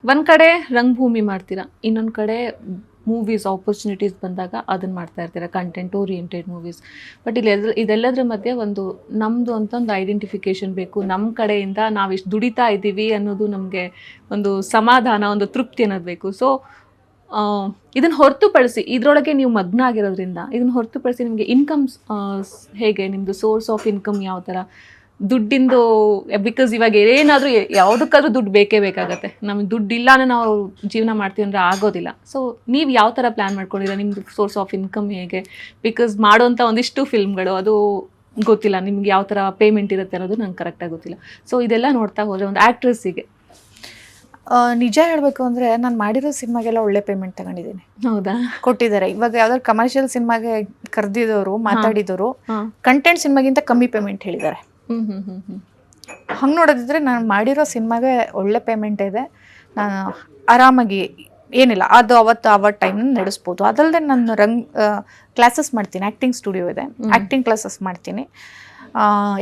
ಒಂದ್ ಕಡೆ ರಂಗಭೂಮಿ ಮಾಡ್ತೀರಾ, ಇನ್ನೊಂದ್ ಕಡೆ ಮೂವೀಸ್ ಆಪರ್ಚುನಿಟೀಸ್ ಬಂದಾಗ ಅದನ್ನ ಮಾಡ್ತಾ ಇರ್ತೀರಾ, ಕಂಟೆಂಟ್ ಓರಿಯೆಂಟೆಡ್ ಮೂವೀಸ್. ಬಟ್ ಇದೆಲ್ಲದ್ರ ಮಧ್ಯೆ ನಮ್ದು ಅಂತ ಒಂದು ಐಡೆಂಟಿಫಿಕೇಶನ್ ಬೇಕು. ನಮ್ಮ ಕಡೆಯಿಂದ ನಾವು ಇಷ್ಟು ದುಡಿತಾ ಇದ್ದೀವಿ ಅನ್ನೋದು ನಮಗೆ ಒಂದು ಸಮಾಧಾನ, ಒಂದು ತೃಪ್ತಿ ಅನ್ನೋದು ಬೇಕು. ಸೊ ಇದನ್ನು ಹೊರತುಪಡಿಸಿ, ಇದರೊಳಗೆ ನೀವು ಮಗ್ನ ಆಗಿರೋದ್ರಿಂದ ಇದನ್ನು ಹೊರತುಪಡಿಸಿ ನಿಮಗೆ ಇನ್ಕಮ್ಸ್ ಹೇಗೆ, ನಿಮ್ಮದು ಸೋರ್ಸ್ ಆಫ್ ಇನ್ಕಮ್ ಯಾವ ಥರ? ದುಡ್ಡಿಂದು, ಬಿಕಾಸ್ ಇವಾಗ ಏನಾದರೂ ಯಾವುದಕ್ಕಾದ್ರೂ ದುಡ್ಡು ಬೇಕೇ ಬೇಕಾಗತ್ತೆ. ನಮಗೆ ದುಡ್ಡು ಇಲ್ಲಾಂದ್ರೆ ನಾವು ಜೀವನ ಮಾಡ್ತೀವಿ ಅಂದರೆ ಆಗೋದಿಲ್ಲ. ಸೊ ನೀವು ಯಾವ ಥರ ಪ್ಲ್ಯಾನ್ ಮಾಡ್ಕೊಂಡಿದ್ದೀರಾ? ನಿಮ್ಮದು ಸೋರ್ಸ್ ಆಫ್ ಇನ್ಕಮ್ ಹೇಗೆ? ಬಿಕಾಸ್ ಮಾಡೋವಂಥ ಒಂದಿಷ್ಟು ಫಿಲ್ಮ್ಗಳು ಅದು ಗೊತ್ತಿಲ್ಲ, ನಿಮ್ಗೆ ಯಾವ ಥರ ಪೇಮೆಂಟ್ ಇರುತ್ತೆ ಅನ್ನೋದು ನಂಗೆ ಕರೆಕ್ಟಾಗಿ ಗೊತ್ತಿಲ್ಲ. ಸೊ ಇದೆಲ್ಲ ನೋಡ್ತಾ ಹೋದರೆ ಒಂದು ಆ್ಯಕ್ಟ್ರೆಸ್ಸಿಗೆ ನಿಜ ಹೇಳಬೇಕು ಅಂದರೆ ನಾನು ಮಾಡಿರೋ ಸಿನಿಮಾಗೆಲ್ಲ ಒಳ್ಳೆ ಪೇಮೆಂಟ್ ತಗೊಂಡಿದ್ದೀನಿ. ಹೌದಾ? ಕೊಟ್ಟಿದ್ದಾರೆ. ಇವಾಗ ಯಾವ್ದಾದ್ರು ಕಮರ್ಷಿಯಲ್ ಸಿನಿಮಾಗೆ ಕರೆದಿದ್ದವರು, ಮಾತಾಡಿದವರು ಕಂಟೆಂಟ್ ಸಿನಿಮಾಗಿಂತ ಕಮ್ಮಿ ಪೇಮೆಂಟ್ ಹೇಳಿದ್ದಾರೆ. ಹಂಗೆ ನೋಡೋದಿದ್ರೆ ನಾನು ಮಾಡಿರೋ ಸಿನಿಮಾಗೆ ಒಳ್ಳೆ ಪೇಮೆಂಟ್ ಇದೆ. ನಾನು ಆರಾಮಾಗಿ ಏನಿಲ್ಲ ಅದು ಅವತ್ತು ಟೈಮ್ನ ನಡೆಸ್ಬೋದು. ಅದಲ್ಲದೆ ನಾನು ಕ್ಲಾಸಸ್ ಮಾಡ್ತೀನಿ, ಆ್ಯಕ್ಟಿಂಗ್ ಸ್ಟುಡಿಯೋ ಇದೆ, ಆ್ಯಕ್ಟಿಂಗ್ ಕ್ಲಾಸಸ್ ಮಾಡ್ತೀನಿ.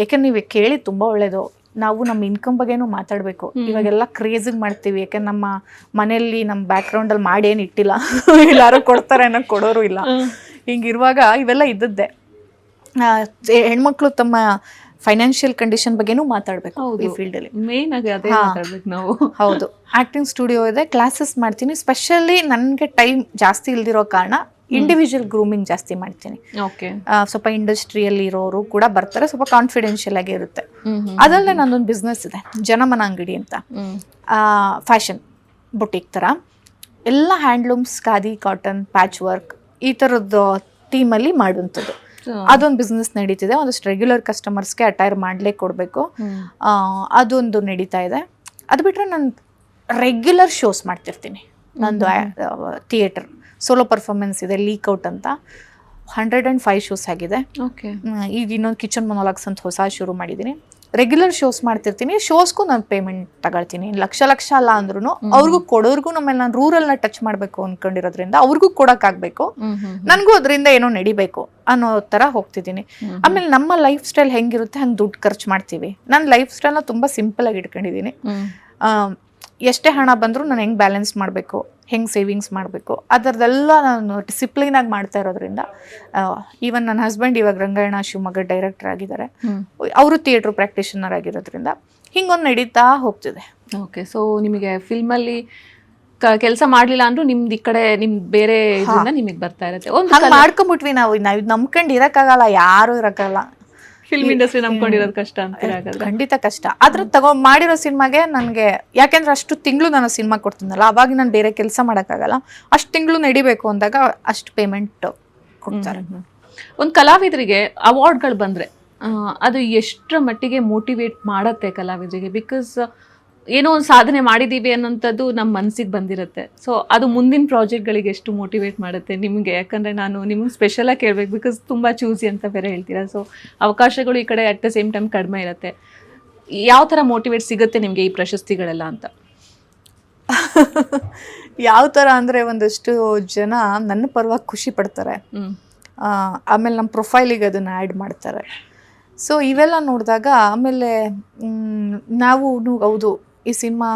ಯಾಕೆಂದ್ರೆ ನೀವು ಕೇಳಿ ತುಂಬ ಒಳ್ಳೆಯದು. ನಾವು ನಮ್ಮ ಇನ್ಕಮ್ ಬಗ್ಗೆನೂ ಮಾತಾಡಬೇಕು. ಇವಾಗೆಲ್ಲ ಕ್ರೇಜಿಗೆ ಮಾಡ್ತೀವಿ, ಯಾಕೆಂದ್ರೆ ನಮ್ಮ ಮನೆಯಲ್ಲಿ ನಮ್ಮ ಬ್ಯಾಕ್ಗ್ರೌಂಡಲ್ಲಿ ಮಾಡೇನು ಇಟ್ಟಿಲ್ಲ, ಎಲ್ಲರೂ ಕೊಡ್ತಾರೆ ಅನ್ನೋ ಕೊಡೋರು ಇಲ್ಲ. ಹಿಂಗಿರುವಾಗ ಇವೆಲ್ಲ ಇದ್ದದ್ದೇ. ಹೆಣ್ಮಕ್ಳು ತಮ್ಮ ಫೈನಾನ್ಷಿಯಲ್ ಕಂಡೀಷನ್ ಬಗ್ಗೆನೂ ಮಾತಾಡಬೇಕು ಈ ಫೀಲ್ಡಲ್ಲಿ. ಮೇನ್ ಆಗಿ ಅದೇ ಮಾತಾಡ್ಬೇಕು ನಾವು. ಹೌದು, ಆ್ಯಕ್ಟಿಂಗ್ ಸ್ಟುಡಿಯೋ ಇದೆ, ಕ್ಲಾಸಸ್ ಮಾಡ್ತೀನಿ. ಸ್ಪೆಷಲಿ ನನಗೆ ಟೈಮ್ ಜಾಸ್ತಿ ಇಲ್ದಿರೋ ಕಾರಣ ಇಂಡಿವಿಜುವಲ್ ಗ್ರೂಮಿಂಗ್ ಜಾಸ್ತಿ ಮಾಡ್ತೀನಿ. ಸ್ವಲ್ಪ ಇಂಡಸ್ಟ್ರಿಯಲ್ಲಿ ಇರೋರು ಕೂಡ ಬರ್ತಾರೆ, ಸ್ವಲ್ಪ ಕಾನ್ಫಿಡೆನ್ಷಿಯಲ್ ಆಗಿ ಇರುತ್ತೆ. ಅದಲ್ಲದೆ ನಂದೊಂದು ಬಿಸ್ನೆಸ್ ಇದೆ, ಜನಮನ ಅಂಗಡಿ ಅಂತ, ಫ್ಯಾಷನ್ ಬುಟೀಕ್ ಥರ. ಎಲ್ಲ handlooms, khadi, cotton, patch work ಈ ಥರದ್ದು ಥೀಮಲ್ಲಿ ಮಾಡುವಂಥದ್ದು. ಅದೊಂದು ಬಿಸ್ನೆಸ್ ನಡೀತಿದೆ. ಒಂದಷ್ಟು ರೆಗ್ಯುಲರ್ ಕಸ್ಟಮರ್ಸ್ಗೆ ಅಟೈರ್ ಮಾಡಲೇ ಕೊಡಬೇಕು, ಅದೊಂದು ನಡೀತಾ ಇದೆ. ಅದು ಬಿಟ್ಟರೆ ನಾನು ರೆಗ್ಯುಲರ್ ಶೋಸ್ ಮಾಡ್ತಿರ್ತೀನಿ. ನಂದು ಥಿಯೇಟರ್ ಸೋಲೋ ಪರ್ಫಾರ್ಮೆನ್ಸ್ ಇದೆ, ಲೀಕ್ಔಟ್ ಅಂತ. 105 ಶೋಸ್ ಆಗಿದೆ. ಈಗ ಇನ್ನೊಂದು ಕಿಚನ್ ಮೊನೋಲಾಗ್ಸ್ ಅಂತ ಹೊಸ ಶುರು ಮಾಡಿದ್ದೀನಿ. ರೆಗ್ಯುಲರ್ ಶೋಸ್ ಮಾಡ್ತಿರ್ತೀನಿ. ಶೋಸ್ಗೂ ನಾನು ಪೇಮೆಂಟ್ ತಗೊಳ್ತೀನಿ. ಲಕ್ಷ ಅಲ್ಲ ಅಂದ್ರೂ ಅವ್ರಿಗೂ ಕೊಡೋರ್ಗು, ನಮ್ಮಲ್ಲಿ ನಾನು ರೂರಲ್ನ ಟಚ್ ಮಾಡಬೇಕು ಅಂದ್ಕೊಂಡಿರೋದ್ರಿಂದ ಅವ್ರಿಗೂ ಕೊಡೋಕ್ಕಾಗಬೇಕು, ನನಗೂ ಅದರಿಂದ ಏನೋ ನಡಿಬೇಕು ಅನ್ನೋ ಥರ ಹೋಗ್ತಿದ್ದೀನಿ. ಆಮೇಲೆ ನಮ್ಮ ಲೈಫ್ ಸ್ಟೈಲ್ ಹೆಂಗಿರುತ್ತೆ ಹಂಗೆ ದುಡ್ಡು ಖರ್ಚು ಮಾಡ್ತೀವಿ. ನನ್ನ ಲೈಫ್ ಸ್ಟೈಲ್ನ ತುಂಬ ಸಿಂಪಲ್ ಆಗಿ ಇಟ್ಕೊಂಡಿದ್ದೀನಿ. ಎಷ್ಟೇ ಹಣ ಬಂದರೂ ನಾನು ಹೆಂಗೆ ಬ್ಯಾಲೆನ್ಸ್ ಮಾಡಬೇಕು, ಹೆಂಗೆ ಸೇವಿಂಗ್ಸ್ ಮಾಡಬೇಕು, ಅದರದೆಲ್ಲ ನಾನು ಡಿಸಿಪ್ಲಿನಾಗಿ ಮಾಡ್ತಾ ಇರೋದ್ರಿಂದ. ಈವನ್ ನನ್ನ ಹಸ್ಬೆಂಡ್ ಇವಾಗ ರಂಗಾಯಣ ಶಿವಮೊಗ್ಗ ಡೈರೆಕ್ಟರ್ ಆಗಿದ್ದಾರೆ, ಅವರು ಥಿಯೇಟ್ರ್ ಪ್ರಾಕ್ಟೀಷನರ್ ಆಗಿರೋದ್ರಿಂದ ಹಿಂಗೊಂದು ನಡೀತಾ ಹೋಗ್ತಿದೆ. ಓಕೆ, ಸೊ ನಿಮಗೆ ಫಿಲ್ಮಲ್ಲಿ ಕೆಲಸ ಮಾಡಲಿಲ್ಲ ಅಂದ್ರೂ ನಿಮ್ದು ಈ ಕಡೆ ಬೇರೆ ನಿಮಗೆ ಬರ್ತಾ ಇರುತ್ತೆ. ಹಂಗೆ ಮಾಡ್ಕೊಂಬಿಟ್ವಿ ನಾವು ನಂಬ್ಕೊಂಡು ಇರೋಕ್ಕಾಗಲ್ಲ, ಯಾರು ಇರೋಕ್ಕಾಗಲ್ಲ. ಫಿಲ್ಮ್ ಇಂಡಸ್ಟ್ರಿ ನಂಬ್ಕೊಂಡಿರೋದು ಕಷ್ಟ ಅಂತ. ಖಂಡಿತ ಕಷ್ಟ. ಆದ್ರೆ ಮಾಡಿರೋ ಸಿನಿಮಾಗೆ ನನಗೆ, ಯಾಕೆಂದ್ರೆ ಅಷ್ಟು ತಿಂಗಳು ನಾನು ಸಿನಿಮಾ ಕೊಡ್ತೀನಲ್ಲ, ಅವಾಗ ನಾನು ಬೇರೆ ಕೆಲಸ ಮಾಡೋಕ್ಕಾಗಲ್ಲ. ಅಷ್ಟು ತಿಂಗಳು ನಡಿಬೇಕು ಅಂದಾಗ ಅಷ್ಟು ಪೇಮೆಂಟ್ ಕೊಡ್ತಾರೆ. ಒಂದು ಕಲಾವಿದರಿಗೆ ಅವಾರ್ಡ್ಗಳು ಬಂದರೆ ಅದು ಎಷ್ಟರ ಮಟ್ಟಿಗೆ ಮೋಟಿವೇಟ್ ಮಾಡತ್ತೆ ಕಲಾವಿದರಿಗೆ? ಬಿಕಾಸ್ ಏನೋ ಒಂದು ಸಾಧನೆ ಮಾಡಿದ್ದೀವಿ ಅನ್ನೋಂಥದ್ದು ನಮ್ಮ ಮನಸ್ಸಿಗೆ ಬಂದಿರುತ್ತೆ. ಸೊ ಅದು ಮುಂದಿನ ಪ್ರಾಜೆಕ್ಟ್ಗಳಿಗೆ ಎಷ್ಟು ಮೋಟಿವೇಟ್ ಮಾಡುತ್ತೆ ನಿಮಗೆ? ಯಾಕಂದರೆ ನಾನು ನಿಮಗೆ ಸ್ಪೆಷಲಾಗಿ ಕೇಳಬೇಕು, ಬಿಕಾಸ್ ತುಂಬ ಚೂಸಿ ಅಂತ ಬೇರೆ ಹೇಳ್ತೀರಾ. ಸೊ ಅವಕಾಶಗಳು ಈ ಕಡೆ ಅಟ್ ದ ಸೇಮ್ ಟೈಮ್ ಕಡಿಮೆ ಇರುತ್ತೆ. ಯಾವ ಥರ ಮೋಟಿವೇಟ್ ಸಿಗುತ್ತೆ ನಿಮಗೆ ಈ ಪ್ರಶಸ್ತಿಗಳೆಲ್ಲ ಅಂತ? ಯಾವ ಥರ ಅಂದರೆ, ಒಂದಷ್ಟು ಜನ ನನ್ನ ಪರವಾಗಿ ಖುಷಿ ಪಡ್ತಾರೆ, ಆಮೇಲೆ ನಮ್ಮ ಪ್ರೊಫೈಲಿಗೆ ಅದನ್ನು ಆ್ಯಡ್ ಮಾಡ್ತಾರೆ. ಸೊ ಇವೆಲ್ಲ ನೋಡಿದಾಗ ಆಮೇಲೆ ನಾವು ಹೌದು ಈ ಸಿನಿಮಾ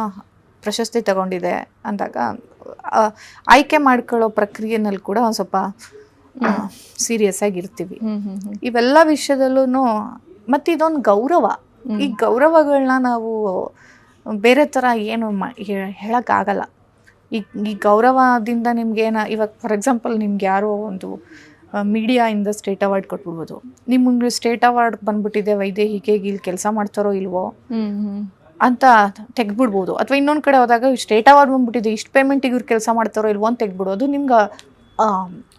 ಪ್ರಶಸ್ತಿ ತಗೊಂಡಿದೆ ಅಂದಾಗ ಆಯ್ಕೆ ಮಾಡ್ಕೊಳ್ಳೋ ಪ್ರಕ್ರಿಯೆನಲ್ಲಿ ಕೂಡ ಒಂದು ಸ್ವಲ್ಪ ಸೀರಿಯಸ್ ಆಗಿರ್ತೀವಿ. ಇವೆಲ್ಲ ವಿಷಯದಲ್ಲೂ ಮತ್ತು ಇದೊಂದು ಗೌರವ. ಈ ಗೌರವಗಳನ್ನ ನಾವು ಬೇರೆ ಥರ ಏನು ಹೇಳೋಕ್ಕಾಗಲ್ಲ. ಈ ಗೌರವದಿಂದ ನಿಮ್ಗೇನು, ಇವಾಗ ಫಾರ್ ಎಕ್ಸಾಂಪಲ್ ನಿಮ್ಗೆ ಯಾರೋ ಒಂದು ಮೀಡಿಯಾಯಿಂದ ಸ್ಟೇಟ್ ಅವಾರ್ಡ್ ಕೊಟ್ಬಿಡ್ಬೋದು. ನಿಮ್ಗೆ ಸ್ಟೇಟ್ ಅವಾರ್ಡ್ ಬಂದ್ಬಿಟ್ಟಿದೆ, ವೈದೇಹಿಗೆ ಇಲ್ಲಿ ಕೆಲಸ ಮಾಡ್ತಾರೋ ಇಲ್ವೋ ಅಂತ ತೆಗ್ದ್ಬಿಡ್ಬೋದು. ಅಥವಾ ಇನ್ನೊಂದು ಕಡೆ ಹೋದಾಗ ಸ್ಟೇಟ್ ಅವಾರ್ಡ್ ಬಂದ್ಬಿಟ್ಟಿದೆ, ಇಷ್ಟು ಪೇಮೆಂಟಿಗೆ ಇವ್ರು ಕೆಲಸ ಮಾಡ್ತಾರೋ ಇಲ್ವೋ ಅಂತ ತೆಗ್ದ್ಬಿಡೋದು. ನಿಮ್ಗೆ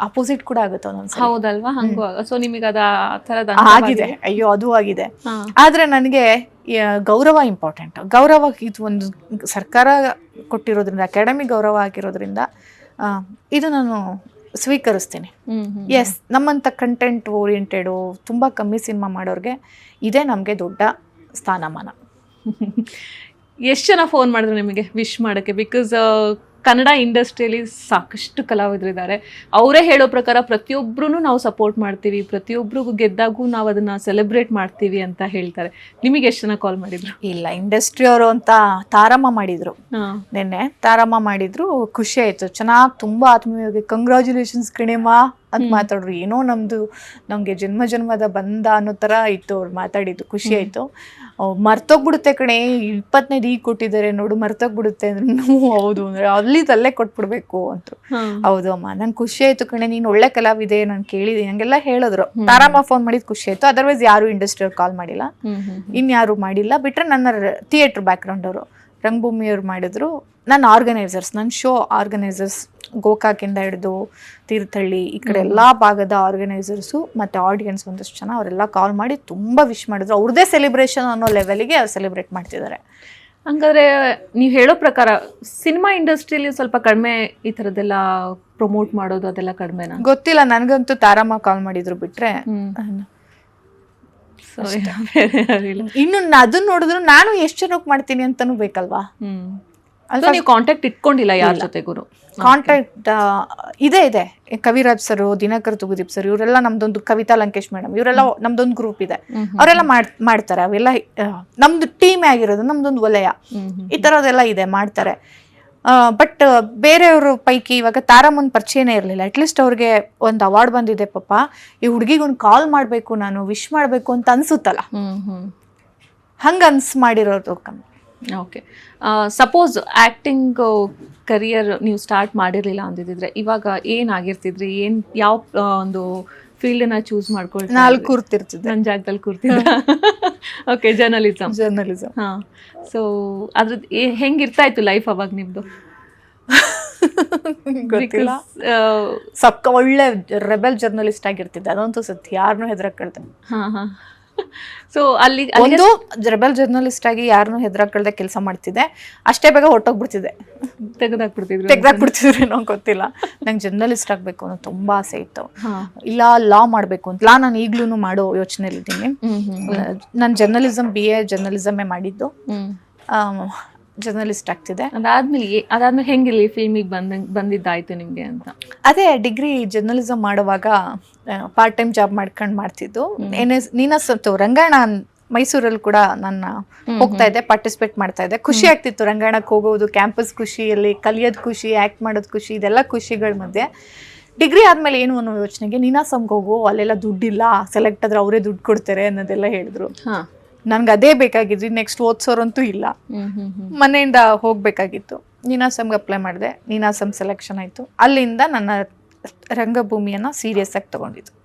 ಅಪೋಸಿಟ್ ಕೂಡ ಆಗುತ್ತೆ ಒಂದೊಂದ್ಸಲ. ಹೌದಲ್ವಾ? ಹಂಗ. ಸೊ ನಿಮಗೆ ಅದು ಆ ಥರದ ಆಗಿದೆ. ಅಯ್ಯೋ, ಅದು ಆಗಿದೆ. ಆದರೆ ನನಗೆ ಗೌರವ ಇಂಪಾರ್ಟೆಂಟ್. ಗೌರವ ಇದು ಒಂದು ಸರ್ಕಾರ ಕೊಟ್ಟಿರೋದ್ರಿಂದ, ಅಕಾಡೆಮಿ ಗೌರವ ಆಗಿರೋದ್ರಿಂದ ಇದು ನಾನು ಸ್ವೀಕರಿಸ್ತೀನಿ. ಎಸ್, ನಮ್ಮಂಥ ಕಂಟೆಂಟ್ ಓರಿಯೆಂಟೆಡು ತುಂಬ ಕಮ್ಮಿ ಸಿನಿಮಾ ಮಾಡೋರಿಗೆ ಇದೇ ನಮಗೆ ದೊಡ್ಡ ಸ್ಥಾನಮಾನ. ಎಷ್ಟು ಜನ ಫೋನ್ ಮಾಡಿದ್ರು ನಿಮಗೆ ವಿಶ್ ಮಾಡೋಕ್ಕೆ? ಬಿಕಾಸ್ ಕನ್ನಡ ಇಂಡಸ್ಟ್ರಿಯಲ್ಲಿ ಸಾಕಷ್ಟು ಕಲಾವಿದರಿದ್ದಾರೆ. ಅವರೇ ಹೇಳೋ ಪ್ರಕಾರ ಪ್ರತಿಯೊಬ್ಬರೂ ನಾವು ಸಪೋರ್ಟ್ ಮಾಡ್ತೀವಿ, ಪ್ರತಿಯೊಬ್ಬರಿಗೂ ಗೆದ್ದಾಗೂ ನಾವು ಅದನ್ನ ಸೆಲೆಬ್ರೇಟ್ ಮಾಡ್ತೀವಿ ಅಂತ ಹೇಳ್ತಾರೆ. ನಿಮಗೆ ಎಷ್ಟು ಜನ ಕಾಲ್ ಮಾಡಿದ್ರು? ಇಲ್ಲ, ಇಂಡಸ್ಟ್ರಿ ಅವರು ಅಂತ ತಾರಮ್ಮ ಮಾಡಿದ್ರು ನಿನ್ನೆ. ತಾರಮ್ಮ ಮಾಡಿದ್ರು, ಖುಷಿ ಆಯ್ತು. ಚೆನ್ನಾಗಿ ತುಂಬಾ ಆತ್ಮೀಯವಾಗಿ ಕಂಗ್ರಾಚುಲೇಷನ್ಸ್ ಕಣೇಮ್ಮ ಅಂತ ಮಾತಾಡ್ರು. ಏನೋ ನಮ್ಗೆ ಜನ್ಮ ಜನ್ಮದ ಬಂದ ಅನ್ನೋ ತರ ಇತ್ತು ಅವ್ರು ಮಾತಾಡಿದ್ದು. ಖುಷಿ ಆಯ್ತು. ಮರ್ತೋಗ್ಬಿಡುತ್ತೆ ಕಣೆ, 25 ಈಗ ಕೊಟ್ಟಿದ್ದಾರೆ ನೋಡು, ಮರ್ತೋಗ್ಬಿಡುತ್ತೆ ಅಂದ್ರೆ ಹೌದು ಅಂದ್ರೆ ಅಲ್ಲೇ ಕೊಟ್ಬಿಡ್ಬೇಕು ಅಂತ. ಹೌದು ಅಮ್ಮ, ನಂಗೆ ಖುಷಿ ಆಯ್ತು ಕಣೆ, ನೀನ್ ಒಳ್ಳೆ ಕಲಾವಿದೆ, ನಾನು ಕೇಳಿದೀನಿ ಹಂಗೆಲ್ಲ ಹೇಳಿದ್ರು. ತಾರಮ್ಮ ಫೋನ್ ಮಾಡಿದ್ ಖುಷಿ ಆಯ್ತು. ಅದರ್ವೈಸ್ ಯಾರು ಇಂಡಸ್ಟ್ರಿ ಅವ್ರು ಕಾಲ್ ಮಾಡಿಲ್ಲ, ಇನ್ಯಾರು ಮಾಡಿಲ್ಲ. ಬಿಟ್ರೆ ನನ್ನ ಥಿಯೇಟರ್ ಬ್ಯಾಕ್ ಗ್ರೌಂಡ್ ಅವರು ರಂಗಭೂಮಿ ಅವ್ರು ಮಾಡಿದ್ರು. ನನ್ನ ಆರ್ಗನೈಸರ್ಸ್, ನನ್ನ ಶೋ ಆರ್ಗನೈಸರ್ಸ್, ಗೋಕಾಕಿಂದ ಹಿಡಿದು ತೀರ್ಥಹಳ್ಳಿ ಈ ಕಡೆ ಎಲ್ಲಾ ಭಾಗದ ಆರ್ಗನೈಸರ್ಸು ಮತ್ತೆ ಆಡಿಯನ್ಸ್ ಒಂದಷ್ಟು ಜನ ಅವರೆಲ್ಲ ಕಾಲ್ ಮಾಡಿ ತುಂಬಾ ವಿಶ್ ಮಾಡಿದ್ರು. ಅವ್ರದೇ ಸೆಲೆಬ್ರೇಷನ್ ಅನ್ನೋ ಲೆವೆಲ್ಗೆ ಅವ್ರು ಸೆಲೆಬ್ರೇಟ್ ಮಾಡ್ತಿದ್ದಾರೆ. ಹಂಗಾದ್ರೆ ನೀವು ಹೇಳೋ ಪ್ರಕಾರ ಸಿನಿಮಾ ಇಂಡಸ್ಟ್ರಿಯಲ್ಲಿ ಸ್ವಲ್ಪ ಕಡಿಮೆ ಈ ಥರದ್ದೆಲ್ಲ ಪ್ರಮೋಟ್ ಮಾಡೋದು ಅದೆಲ್ಲ ಕಡಿಮೆನಾ? ಗೊತ್ತಿಲ್ಲ, ನನಗಂತೂ ತಾರಮ್ಮ ಕಾಲ್ ಮಾಡಿದ್ರು. ಬಿಟ್ರೆ ಇನ್ನು ಅದನ್ನ ನೋಡಿದ್ರು ನಾನು ಎಷ್ಟು ಜನಕ್ಕೆ ಮಾಡ್ತೀನಿ ಅಂತಾನು ಬೇಕಲ್ವಾ. ನೀವು ಕಾಂಟ್ಯಾಕ್ಟ್ ಇಟ್ಕೊಂಡಿಲ್ಲ ಯಾರ ಜೊತೆಗೂ? ಕಾಂಟ್ಯಾಕ್ಟ್ ಇದೆ. ಕವಿರಾಜ್ ಸರ್, ದಿನಕರ್ ತುಗುದೀಪ್ ಸರ್, ಇವರೆಲ್ಲ ನಮ್ದೊಂದು, ಕವಿತಾ ಲಂಕೇಶ್ ಮೇಡಮ್, ಇವರೆಲ್ಲ ನಮ್ದೊಂದು ಗ್ರೂಪ್ ಇದೆ. ಅವರೆಲ್ಲ ಮಾಡ್ತಾರೆ. ಅವೆಲ್ಲ ನಮ್ದು ಟೀಮೇ ಆಗಿರೋದು, ನಮ್ದೊಂದು ವಲಯ. ಈ ತರದೆಲ್ಲ ಇದೆ, ಮಾಡ್ತಾರೆ. ಬಟ್ ಬೇರೆಯವ್ರ ಪೈಕಿ ಇವಾಗ ತಾರಮ್ಮನ್ ಪರಿಚಯನೇ ಇರಲಿಲ್ಲ. ಅಟ್ಲೀಸ್ಟ್ ಅವ್ರಿಗೆ ಒಂದು ಅವಾರ್ಡ್ ಬಂದಿದೆ, ಪಾಪ ಈ ಹುಡುಗಿಗೆ ಒಂದು ಕಾಲ್ ಮಾಡಬೇಕು, ನಾನು ವಿಶ್ ಮಾಡಬೇಕು ಅಂತ ಅನ್ಸುತ್ತಲ್ಲ, ಹಂಗ ಮಾಡಿರೋದು ಕಮ್ಮಿ. ಓಕೆ, ಸಪೋಸ್ ಆ್ಯಕ್ಟಿಂಗ್ ಕರಿಯರ್ ನೀವು ಸ್ಟಾರ್ಟ್ ಮಾಡಿರಲಿಲ್ಲ ಅಂದಿದ್ರೆ ಇವಾಗ ಏನಾಗಿರ್ತಿದ್ರಿ? ಯಾವ ಒಂದು ಫೀಲ್ಡನ್ನ ಚೂಸ್ ಮಾಡ್ಕೊಳ್ತೀವಿ? ನಾಲ್ಕು ಕೂರ್ತಿರ್ತಿದ್ದೆ, ನನ್ನ ಜಾಗದಲ್ಲಿ ಕೂರ್ತಿದ್ದ. Okay, journalism. ಹಾಂ, ಸೊ ಅದ್ರದ್ದು ಹೆಂಗಿರ್ತಾ ಇತ್ತು ಲೈಫ್ ಅವಾಗ ನಿಮ್ಮದು? ಗೊತ್ತಿಲ್ಲ. ಒಳ್ಳೆ ರೆಬೆಲ್ ಜರ್ನಲಿಸ್ಟ್ ಆಗಿರ್ತಿದ್ದೆ, ಅದಂತೂ ಸತ್ಯ. ಯಾರನ್ನೂ ಹೆದರಕ್ಕಳ್ದೆ. ಹಾಂ. ಸೊ ಅಲ್ಲಿ ಒಂದು ರೆಬೆಲ್ ಜರ್ನಲಿಸ್ಟ್ ಆಗಿ ಯಾರನ್ನೂ ಹೆದರಕ್ಕಳ್ದೆ ಕೆಲಸ ಮಾಡ್ತಿದ್ದೆ. ಅಷ್ಟೇ ಬೇಗ ಹೊಟ್ಟೋಗ್ಬಿಡ್ತಿದ್ದೆ, ತೆಗ್ದಾಕ್ಬಿಡ್ತಿದ್ರು. ನಂಗೆ ಗೊತ್ತಿಲ್ಲ, ನಂಗೆ ಜರ್ನಲಿಸ್ಟ್ ಆಗ್ಬೇಕು ಅನ್ನೋ ತುಂಬಾ ಆಸೆ ಇತ್ತು. ಇಲ್ಲ ಲಾ ಮಾಡ್ಬೇಕು ಅಂತ. ಲಾ ನಾನು ಈಗ್ಲೂ ಮಾಡೋ ಯೋಚನೆಯಲ್ಲಿದ್ದೀನಿ. ನಾನು ಜರ್ನಲಿಸಮ್ BA ಜರ್ನಲಿಸಮೇ ಮಾಡಿದ್ದು. ಜರ್ನಲಿಸ್ಟ್ ಆಗ್ತಿದೆ. ಅದಾದ್ಮೇಲೆ ಹೆಂಗಿಲ್ಲ ಫಿಲ್ಮಿಗೆ ಬಂದಿದ್ದಾಯ್ತು ನಿಮ್ಗೆ ಅಂತ? ಅದೇ ಡಿಗ್ರಿ ಜರ್ನಲಿಸಮ್ ಮಾಡುವಾಗ ಪಾರ್ಟ್ ಟೈಮ್ ಜಾಬ್ ಮಾಡ್ತಿದ್ದು. ನೀನಾಸತ್ತು ರಂಗಾಯಣ ಮೈಸೂರಲ್ಲಿ ಕೂಡ ನನ್ನ ಹೋಗ್ತಾ ಇದ್ದೆ, ಪಾರ್ಟಿಸಿಪೇಟ್ ಮಾಡ್ತಾ ಇದ್ದೆ. ಖುಷಿ ಆಗ್ತಿತ್ತು ರಂಗಾಯಣಕ್ಕೆ ಹೋಗೋದು, ಕ್ಯಾಂಪಸ್ ಖುಷಿಯಲ್ಲಿ ಕಲಿಯೋದು ಖುಷಿ, ಆ್ಯಕ್ಟ್ ಮಾಡೋದು ಖುಷಿ, ಇದೆಲ್ಲ ಖುಷಿಗಳ ಮಧ್ಯೆ ಡಿಗ್ರಿ ಆದಮೇಲೆ ಏನು ಅನ್ನೋ ಯೋಚನೆಗೆ ನೀನಾಸಮ್ಗೆ ಹೋಗು, ಅಲ್ಲೆಲ್ಲ ದುಡ್ಡಿಲ್ಲ, ಸೆಲೆಕ್ಟ್ ಆದ್ರೆ ಅವರೇ ದುಡ್ಡು ಕೊಡ್ತಾರೆ ಅನ್ನೋದೆಲ್ಲ ಹೇಳಿದ್ರು. ನನ್ಗೆ ಅದೇ ಬೇಕಾಗಿದ್ದು, ನೆಕ್ಸ್ಟ್ ಓದ್ಸೋರಂತೂ ಇಲ್ಲ. ಮನೆಯಿಂದ ಹೋಗ್ಬೇಕಾಗಿತ್ತು. ನೀನಾಸಮ್ಗೆ ಅಪ್ಲೈ ಮಾಡಿದೆ, ನೀನಾಸಮ್ ಸೆಲೆಕ್ಷನ್ ಆಯಿತು. ಅಲ್ಲಿಂದ ನನ್ನ ರಂಗಭೂಮಿಯನ್ನು ಸೀರಿಯಸ್ ಆಗಿ ತಗೊಂಡಿದ್ದು.